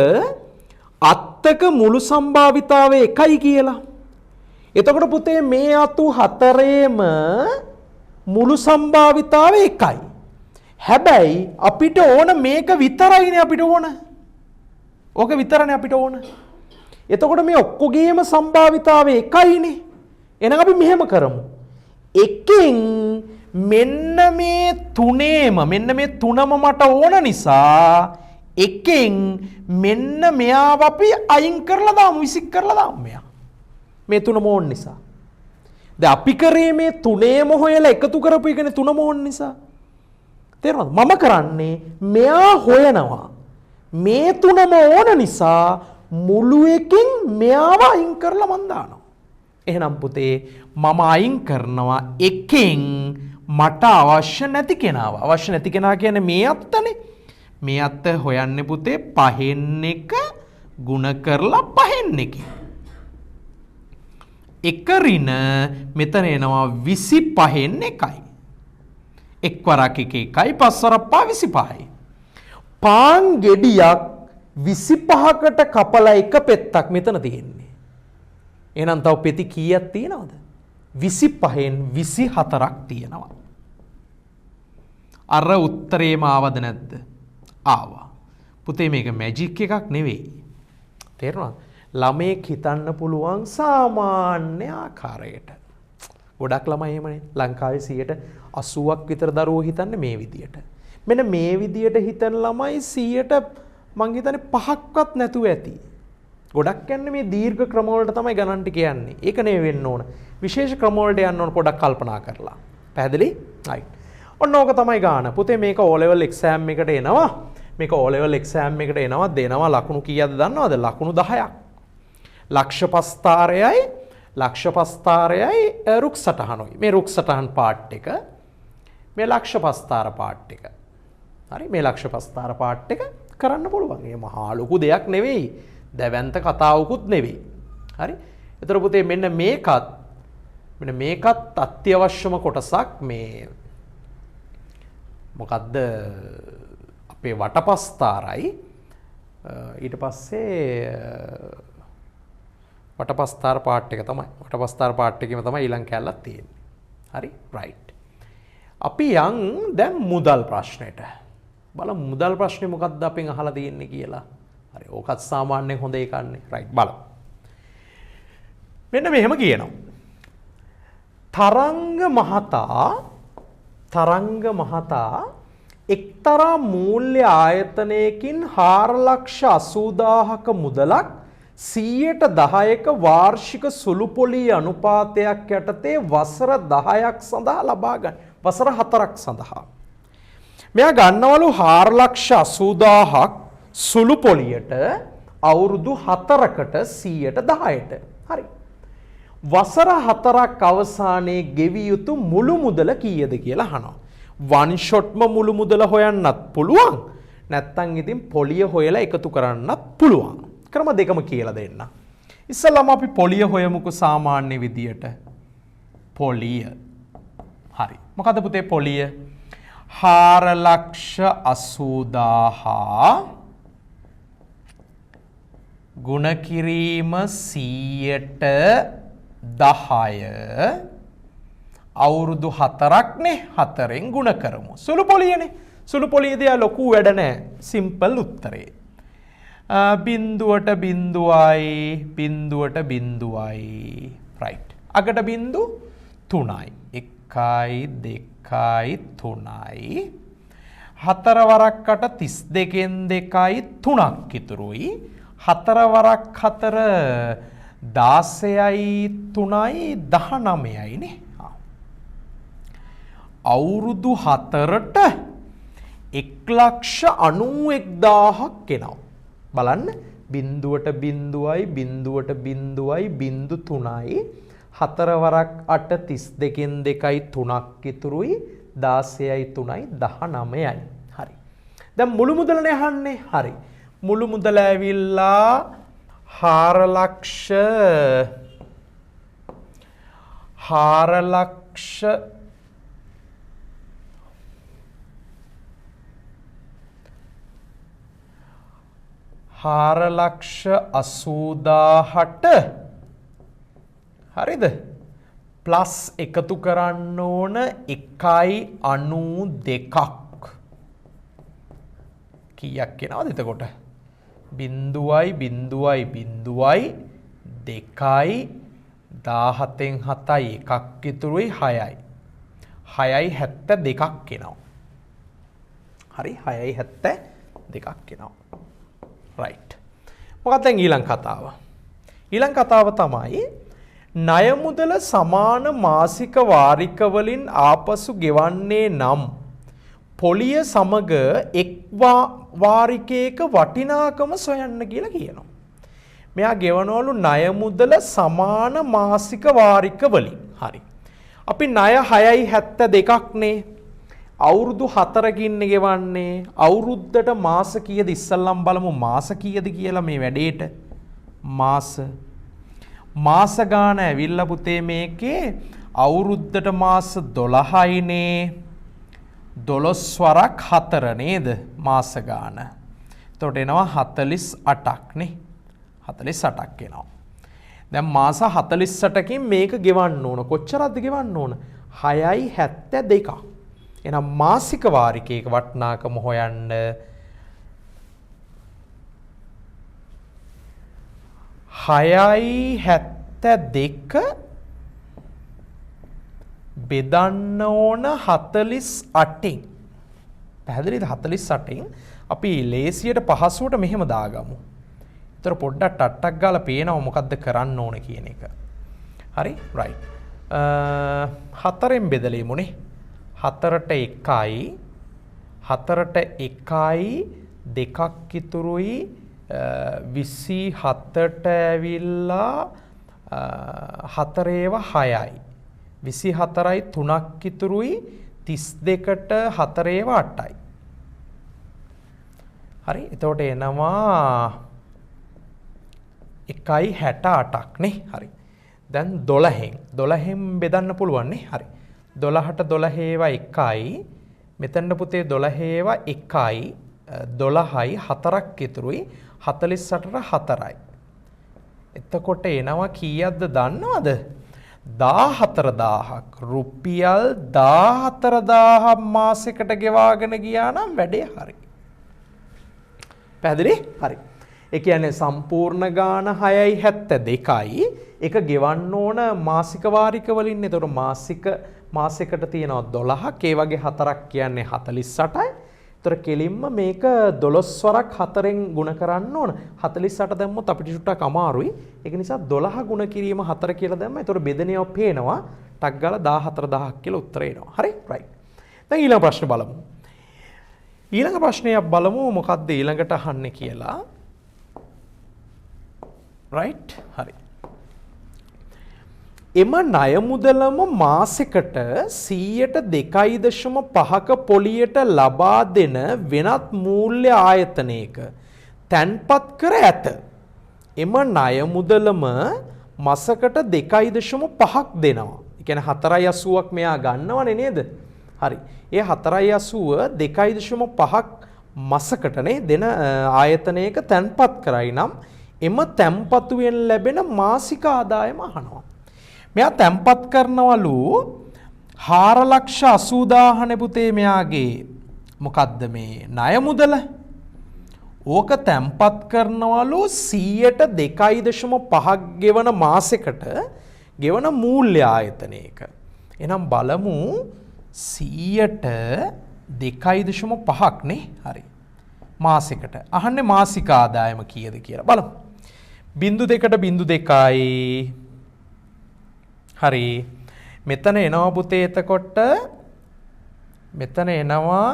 අත්තක මුළු සම්භාවිතාවය එකයි කියලා. එතකොට පුතේ මේ අතු 4ේම මුළු සම්භාවිතාවය එකයි. හැබැයි අපිට ඕන මේක විතරයිනේ අපිට ඕන. ඕක විතරනේ අපිට ඕන. එතකොට මේ ඔක්කොගේම සම්භාවිතාවය එකයිනේ. එහෙනම් අපි මෙහෙම කරමු. එකෙන් මෙන්න මේ 3ේම මෙන්න මේ 3ම මට ඕන නිසා එකෙන් මෙන්න මෙයාව අපි අයින් කරලා දාමු, විසික් කරලා දාමු මෙයා. මේ 3ම ඕන නිසා. දැන් අපි කරේ මේ 3ේම හොයලා එකතු කරපු එකනේ 3ම ඕන නිසා. තේරුණාද? මම කරන්නේ මෙයා හොයනවා. මේ 3ම ඕන නිසා මුළු එකෙන් මෙයාව අයින් කරලා මන් දානවා. එහෙනම් පුතේ මම අයින් කරනවා එකෙන් මට අවශ්‍ය නැති කෙනාව. අවශ්‍ය නැති කෙනා කියන්නේ මේ අත්තනේ. මේ අත්ත හොයන්නේ පුතේ 5න් 1 ගුණ කරලා 5න් 1. එක ඍණ මෙතන එනවා 25න් 1යි. 1 වරක් 1 1යි 5 වරක් 25යි. පාන් ගෙඩියක් 25කට කපලා එක පෙත්තක් මෙතන තියෙන්නේ. එහෙනම් තව පෙති කීයක් තියෙනවද? 25න් 24ක් තියෙනවා. අර උත්තරේම ආවද නැද්ද? ආවා. පුතේ මේක මැජික් එකක් නෙවෙයි. තේරුණාද? ළමයෙක් හිතන්න පුළුවන් සාමාන්‍ය ආකාරයට. ගොඩක් ළමයි එහෙමනේ. ලංකාවේ 80ක් විතර දරුවෝ හිතන්නේ මේ විදියට. මෙන්න මේ විදියට හිතන ළමයි 100ට මං හිතන්නේ 5ක්වත් නැතුව ඇති. ගොඩක් යන්නේ මේ දීර්ඝ ක්‍රම වලට තමයි ගණන් ටික යන්නේ. ඒක නෙවෙයි වෙන්න ඕන. විශේෂ ක්‍රම වලට යන්න ඕන පොඩක් කල්පනා කරලා. පැහැදිලි? right. ඔන්න ඕක තමයි ගාන. පුතේ මේක O level exam එකට එනවා. මේක O level exam එකට එනවා දෙනවා ලකුණු කීයද දන්නවද? ලකුණු 10ක්. ලක්ෂපස්ථාරයයි රුක් සටහනොයි. මේ රුක් සටහන් පාර්ට් එක. මේ ලක්ෂපස්ථාර පාර්ට් එක. හරි මේ ලක්ෂපස්ථාර පාර්ට් එක කරන්න පුළුවන්. ඒ මහා ලොකු දෙයක් නෙවෙයි. දැවැන්ත කතාවකුත් නෙවෙයි. හරි? ඒතර පුතේ මෙන්න මේකත් අත්‍යවශ්‍යම කොටසක් මේ මොකද්ද අපේ වටපස්ථාරයි ඊට පස්සේ වටපස්ථාර පාර්ට් එක තමයි. වටපස්ථාර පාර්ට් එකේම තමයි ඊළඟ කැලලක් තියෙන්නේ. හරි? right. අපි යන් දැන් මුදල් ප්‍රශ්නෙට. බලමු මුදල් ප්‍රශ්නේ මොකක්ද අපෙන් අහලා තියෙන්නේ කියලා. හරි ඕකත් සාමාන්‍යයෙන් හොඳ එකන්නේ. right බලමු. මෙන්න මෙහෙම කියනවා. තරංග මහතා එක්තරා මූල්‍ය ආයතනයකින් 4,80,000ක මුදලක් 10%ක වාර්ෂික සුළුපොලී අනුපාතයක් යටතේ වසර 10ක් සඳහා ලබා ගන්න. වසර 4ක් සඳහා. මෙයා ගන්නවලු 4,80,000ක් සුළු පොලියට අවුරුදු 4කට 100%ට. හරි. වසර 4ක් අවසානයේ ගෙවිය යුතු මුළු මුදල කීයද කියලා අහනවා. වන් ෂොට්ම මුළු මුදල හොයන්නත් පුළුවන්. නැත්තම් ඉතින් පොලිය හොයලා එකතු කරන්නත් පුළුවන්. ක්‍රම දෙකම කියලා දෙන්න. ඉස්සෙල්ලාම අපි පොලිය හොයමුකෝ සාමාන්‍ය විදියට. පොලිය. හරි. මොකද පුතේ පොලිය? 4,80,000 ගුණ කිරීම 100ට 10 අවුරුදු 4ක්නේ 4ෙන් ගුණ කරමු. සුළු පොලියනේ. සුළු පොලියේදී ලොකු වැඩ නැහැ. සිම්පල් උත්තරේ. බිඳුවට බිඳුවයි බිඳුවට බිඳුවයි. රයිට්. අගට බිඳු 3යි. 1යි 2යි 3යි. 4 වරක් 8 32න් 2යි 3ක් ඉතුරුයි. 4 වරක් 4 16යි 3යි 19යි නේ. අවුරුදු 4ට 1,91,000ක් එනවා. බලන්න බිඳුවට බිඳුවයි බිඳුවට බිඳුවයි බිඳු 3යි 4 වරක් 8 32න් 2යි 3ක් ඉතුරුයි 16යි 3යි 19යි. හරි. දැන් මුළු මුදලනේ අහන්නේ. හරි. මුළු මුදල ඇවිල්ලා 4,80,000ට හරිද? ප්ලස් එකතු කරන්න ඕන 1.92ක්. කීයක් එනවද එතකොට? බිඳුවයි බිඳුවයි බිඳුවයි 2යි 17න් 7යි එකක් ඉතුරුයි 6යි. 6යි 72ක් එනවා. හරි 6යි 72ක් එනවා. රයිට්. මොකක්ද දැන් ඊළඟ කතාව? ඊළඟ කතාව තමයි ණය මුදල සමාන මාසික වාරික වලින් ආපසු ගෙවන්නේ නම් පොලිය සමග එක් වාරිකයක වටිනාකම සොයන්න කියලා කියනවා. මෙයා ගෙවනවලු ණය මුදල සමාන මාසික වාරික වලින්. හරි. අපි ණය 6යි 72ක් නේ. අවුරුදු 4කින් ගෙවන්නේ. අවුරුද්දට මාස කීයද ඉස්සල්ලාම් බලමු මාස කීයද කියලා මේ වැඩේට. මාස ගාන ඇවිල්ලා පුතේ මේකේ අවුරුද්දට මාස 12යිනේ. 12 වරක් 4 නේද මාස ගාන. එතකොට එනවා 48ක් නේ. 48ක් එනවා. දැන් මාස 48කින් මේක ගෙවන්න ඕන. කොච්චරක්ද ගෙවන්න ඕන? 6යි 72ක්. එහෙනම් මාසික වාරිකයක වටිනාකම හොයන්න 6යි 72 බෙදන්න ඕන 48න්. පැහැදිලිද? 48න් අපි ලේසියට පහසුවට මෙහෙම දාගමු. ඒතර පොඩ්ඩක් ටට්ටක් ගාලා පේනවා මොකද්ද කරන්න ඕන කියන එක. හරි? රයිට්. 4ෙන් බෙදලෙමුනේ. 4ට 1යි 4ට 1යි 2ක් ඉතුරුයි 27ට ඇවිල්ලා 4 6යි 24යි 3ක් ඉතුරුයි 32ට 4 8යි. හරි. එතකොට එනවා 1.68ක් නේ. හරි. දැන් 12න් බෙදන්න පුළුවන් නේ. හරි. 12ට 12 1යි. මෙතන පුතේ 12 1යි 12යි 4ක් ඉතුරුයි 48ට 4යි. එතකොට එනවා කීයක්ද දන්නවද? 14000ක්. රුපියල් 14000ක් මාසෙකට ගෙවාගෙන ගියා නම් වැඩේ හරි. පැහැදිලි? හරි. ඒ කියන්නේ සම්පූර්ණ ගාන 6.72යි. ඒක ගෙවන්න ඕන මාසික වාරික වලින්. එතකොට මාසෙකට තියෙනවා 12ක්. ඒ වගේ 4ක් කියන්නේ 48යි. ඒතර කෙලින්ම මේක 12 වරක් 4ෙන් ගුණ කරන්න ඕන. 48 දැම්මොත් අපිට ටිකක් අමාරුයි. ඒක නිසා 12 ගුණ කිරීම 4 කියලා දැම්ම. ඒතර බෙදෙනව පේනවා. ටක් ගාලා 14000ක් කියලා උත්තර එනවා. හරි? රයිට්. දැන් ඊළඟ ප්‍රශ්නේ බලමු. ඊළඟ ප්‍රශ්නයක් බලමු මොකක්ද ඊළඟට අහන්නේ කියලා. රයිට්? හරි. එම ණය මුදලම මාසෙකට 2.5% පොලියට ලබා දෙන වෙනත් මූල්‍ය ආයතනයක තැන්පත් කර ඇත. එම ණය මුදලම මාසකට 2.5ක් දෙනවා. ඒ කියන්නේ 4.80ක් මෙයා ගන්නවනේ නේද? හරි. ඒ 4.80 2.5ක් මාසකටනේ දෙන ආයතනයක තැන්පත් කරයි නම් එම තැන්පතුවෙන් ලැබෙන මාසික ආදායම අහනවා. මෙයා තැන්පත් කරනවලු 4,80,000 පුතේ මෙයාගේ මොකද්ද මේ ණය මුදල. ඕක තැන්පත් කරනවලු 2.5ක් ගෙවන මාසෙකට ගෙවන මූල්‍ය ආයතනයක. එහෙනම් බලමු 2.5ක් නේ. හරි. මාසෙකට. අහන්නේ මාසික ආදායම කීයද කියලා බලමු. 0.2යි. හරි. මෙතන එනවා පුතේ එතකොට මෙතන එනවා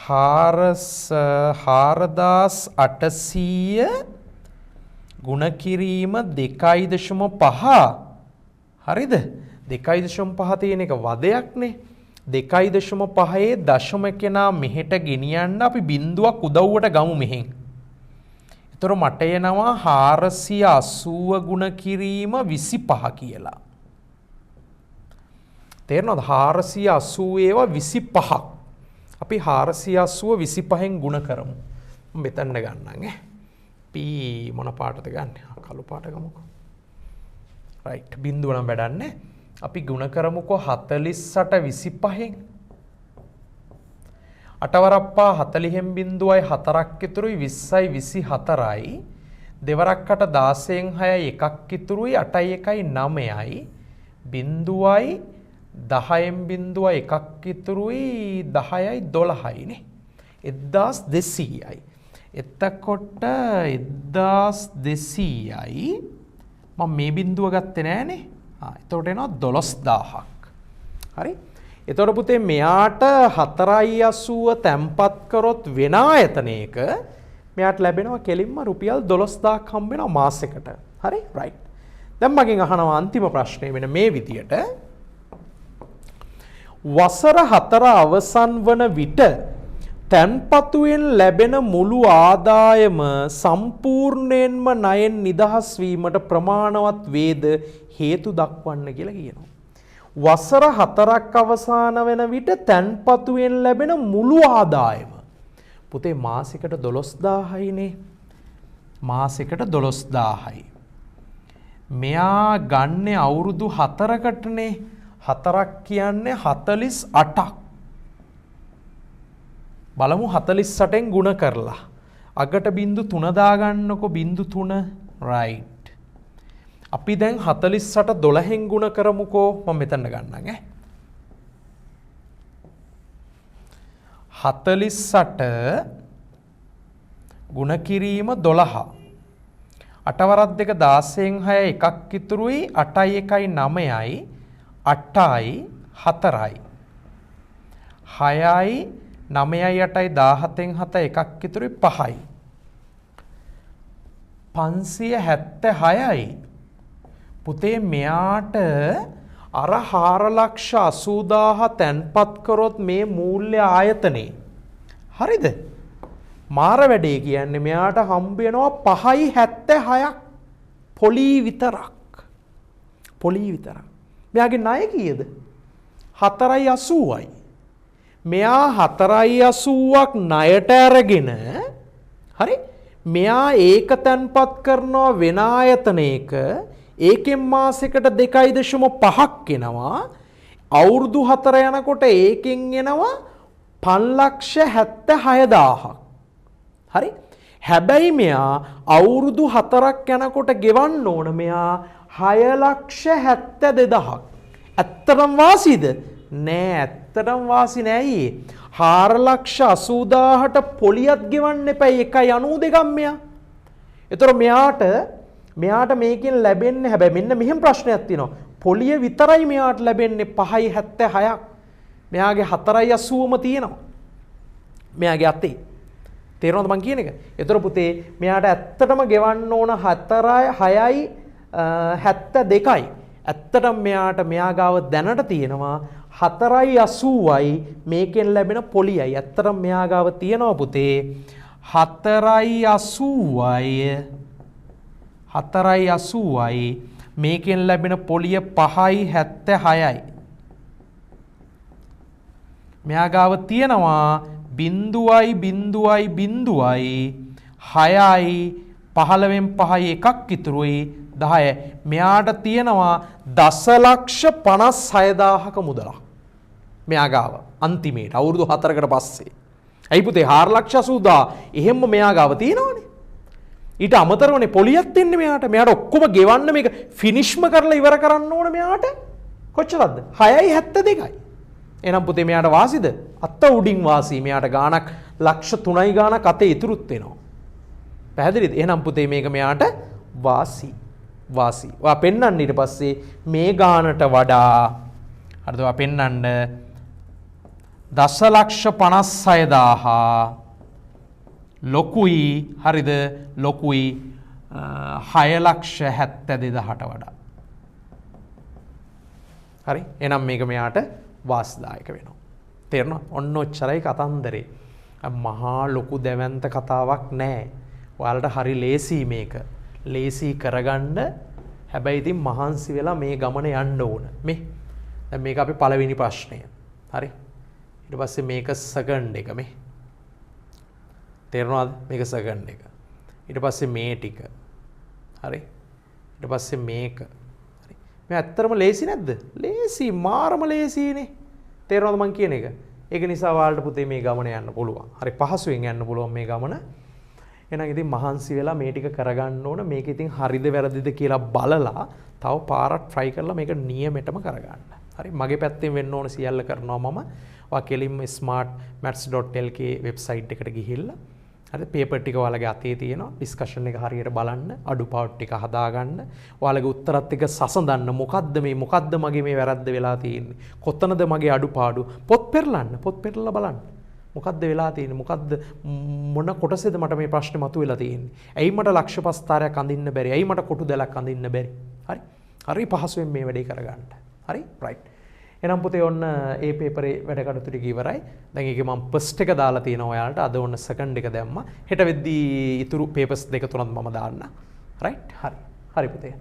4,800 ගුණ කිරීම 2.5. හරිද? 2.5 තියෙන එක වදයක්නේ. 2.5 දශම කෙනා මෙහෙට ගෙනියන්න අපි බිඳුවක් උදව්වට ගමු මෙහෙන්. ඒතර මට එනවා 480 ගුණ කිරීම 25 කියලා. තේරෙනවද? 480 ඒවා 25ක්. අපි 480 25න් ගුණ කරමු. මෙතන ගන්නම් ඈ. P මොන පාටද ගන්න? කළු පාට ගමුකෝ. රයිට්. බිඳුව නම් වැඩන්නේ. අපි ගුණ කරමුකෝ 48 25න්. 8 වරප්පා 40න් බිඳුවයි 4ක් ඉතුරුයි 20යි 24යි. දෙවරක් 8 16න් 6යි 1ක් ඉතුරුයි 8යි 1යි 9යි. බිඳුවයි 10න් බිඳුවයි 1ක් ඉතුරුයි 10යි 12යි නේ. 1200යි. එතකොට 1200යි මම මේ බිඳුව ගත්තේ නෑනේ. එතකොට එනවා 12000ක්. හරි. එතකොට පුතේ මෙයාට 480 තැම්පත් කරොත් වෙන ආයතනයක මෙයාට ලැබෙනවා කෙලින්ම රුපියල් 12000ක් හම්බ වෙනවා මාසෙකට. හරි? රයිට්. දැන් මගෙන් අහනවා අන්තිම ප්‍රශ්නේ වෙන මේ විදියට. වසර 4 අවසන් වන විට තැන්පතුවෙන් ලැබෙන මුළු ආදායම සම්පූර්ණයෙන්ම ණයෙන් නිදහස් වීමට ප්‍රමාණවත් වේද හේතු දක්වන්න කියලා කියනවා. වසර 4ක් අවසන් වෙන විට තැන්පතුවෙන් ලැබෙන මුළු ආදායම පුතේ මාසෙකට 12000යිනේ. මාසෙකට 12000යි. මෙයා ගන්නේ අවුරුදු 4කටනේ. 4ක් කියන්නේ 48ක්. බලමු 48න් ගුණ කරලා. අගට බිංදු 3 දාගන්නකො බිංදු 3. රයිට්. අපි දැන් 48 12න් ගුණ කරමුකෝ. මම මෙතන ගන්නම් ඈ. 48 ගුණ කිරීම 12. 8 වරක් 2 16න් 6 එකක් ඉතුරුයි 8යි 1යි 9යි 8යි 4යි 6යි 9යි 8යි 17න් 7 එකක් ඉතුරුයි 5යි 576යි. පුතේ මෙයාට අර 4,80,000 තැන්පත් කරොත් මේ මූල්‍ය ආයතනේ. හරිද? මාර වැඩේ කියන්නේ මෙයාට හම්බ වෙනවා 5.76ක් පොලි විතරක්. පොලි විතරක්. මෙයාගේ ණය කීයද? 4.80යි. මෙයා 4.80ක් ණයට අරගෙන හරි මෙයා ඒක තැන්පත් කරනවා වෙන ආයතනයක ඒකෙන් මාසෙකට 2.5ක් එනවා. අවුරුදු 4 යනකොට ඒකෙන් එනවා 5,76,000ක්. හරි? හැබැයි මෙයා අවුරුදු 4ක් යනකොට ගෙවන්න ඕන මෙයා 6,72,000ක්. ඇත්තටම වාසිද? නෑ, ඇත්තටම වාසි නෑ. 4,80,000ට පොලියක් ගෙවන්න එපා. 1.92ක් මෙයා. ඒතර මෙයාට මේකෙන් ලැබෙන්නේ හැබැයි මෙන්න මෙහෙම ප්‍රශ්නයක් තියෙනවා. පොලිය විතරයි මෙයාට ලැබෙන්නේ 5.76ක්. මෙයාගේ 4.80ම තියෙනවා. මෙයාගේ අතේ. තේරෙනවද මං කියන එක? ඒතර පුතේ මෙයාට ඇත්තටම ගෙවන්න ඕන 4.6යි 72යි. ඇත්තටම මෙයා ගාව දැනට තියෙනවා 4.80යි මේකෙන් ලැබෙන පොලියයි. ඇත්තටම මෙයා ගාව තියෙනවා පුතේ 4.80යි මේකෙන් ලැබෙන පොලිය 5.76යි. මෙයා ගාව තියෙනවා 0.0.6යි 15න් 5යි එකක් ඉතුරුයි 10. මෙයාට තියෙනවා 10,56,000ක මුදලක්. මෙයා ගාව අන්තිමේට අවුරුදු 4කට පස්සේ. ඇයි පුතේ 4,80,000 එහෙම්ම මෙයා ගාව තියෙනවනේ. ඊට අමතරවනේ පොලියක් තින්නේ මෙයාට. මෙයාට ඔක්කොම ගෙවන්න මේක ෆිනිෂ්ම කරලා ඉවර කරන්න ඕන මෙයාට. කොච්චරද? 6.72යි. එහෙනම් පුතේ මෙයාට වාසිද? අත්ත උඩින් වාසි. මෙයාට ගාණක් ලක්ෂ 3යි ගාණක් අතේ ඉතුරුත් වෙනවා. පැහැදිලිද? එහෙනම් පුතේ මේක මෙයාට වාසි. වාසි. ඔයා පෙන්වන්න ඊට පස්සේ මේ ගාණට වඩා හරිද? ඔයා පෙන්වන්න 10,56,000 ලොකුයි හරිද? ලොකුයි 6,72,000ට වඩා. හරි? එහෙනම් මේක මෙයාට වාසිදායක වෙනවා. තේරෙනවද? ඔන්න ඔච්චරයි කතන්දරේ. මහා ලොකු දැවැන්ත කතාවක් නෑ. ඔයාලට හරි ලේසි මේක. ලේසි කරගන්න. හැබැයි ඉතින් මහන්සි වෙලා මේ ගමන යන්න ඕන. මේ දැන් මේක අපි පළවෙනි ප්‍රශ්නය. හරි? ඊට පස්සේ මේක සෙකන්ඩ් එක මේ. තේරෙනවද? මේක සෙකන්ඩ් එක. ඊට පස්සේ මේ ටික. හරි? ඊට පස්සේ මේක. හරි? මේ ඇත්තටම ලේසි නැද්ද? ලේසි, මාරම ලේසිනේ. තේරෙනවද මං කියන එක? ඒක නිසා ඔයාලට පුතේ මේ ගමන යන්න පුළුවන්. හරි පහසුවෙන් යන්න පුළුවන් මේ ගමන. එහෙනම් ඉතින් මහන්සි වෙලා මේ ටික කරගන්න ඕන. මේක ඉතින් හරිද වැරදිද කියලා බලලා තව පාරක් try කරලා මේක නියමෙටම කරගන්න. හරි මගේ පැත්තෙන් වෙන්න ඕන සියල්ල කරනවා මම. ඔයා කෙලින්ම smartmaths.lk වෙබ්සයිට් එකට ගිහිල්ලා හරි පේපර් ටික ඔයාලගේ අතේ තියෙනවා. ඩිස්කෂන් එක හරියට බලන්න, අඩුපාඩු ටික හදාගන්න. ඔයාලගේ උත්තරත් එක්ක සසඳන්න. මොකද්ද මගේ මේ වැරද්ද වෙලා තියෙන්නේ? කොතනද මගේ අඩුපාඩු? පොත් පෙරලන්න. පොත් පෙරලලා බලන්න. මොකද්ද වෙලා තියෙන්නේ? මොකද්ද මොන කොටසේද මට මේ ප්‍රශ්නේ මතුවෙලා තියෙන්නේ? ඇයි මට ලක්ෂ පස්තාරයක් අඳින්න බැරි? ඇයි මට කොටු දැලක් අඳින්න බැරි? හරි? හරි පහසුවෙන් මේ වැඩේ කරගන්න. හරි? රයිට්. එහෙනම් පුතේ ඔන්න ඒ පේපරේ වැඩ කටයුතු ටික ඉවරයි. දැන් ඒකේ මම ෆස්ට් එක දාලා තියෙනවා ඔයාලට. අද ඔන්න සෙකන්ඩ් එක දැම්මා. හෙට වෙද්දී ඉතුරු පේපර්ස් දෙක තුනක් මම දාන්න. රයිට්? හරි. හරි පුතේ.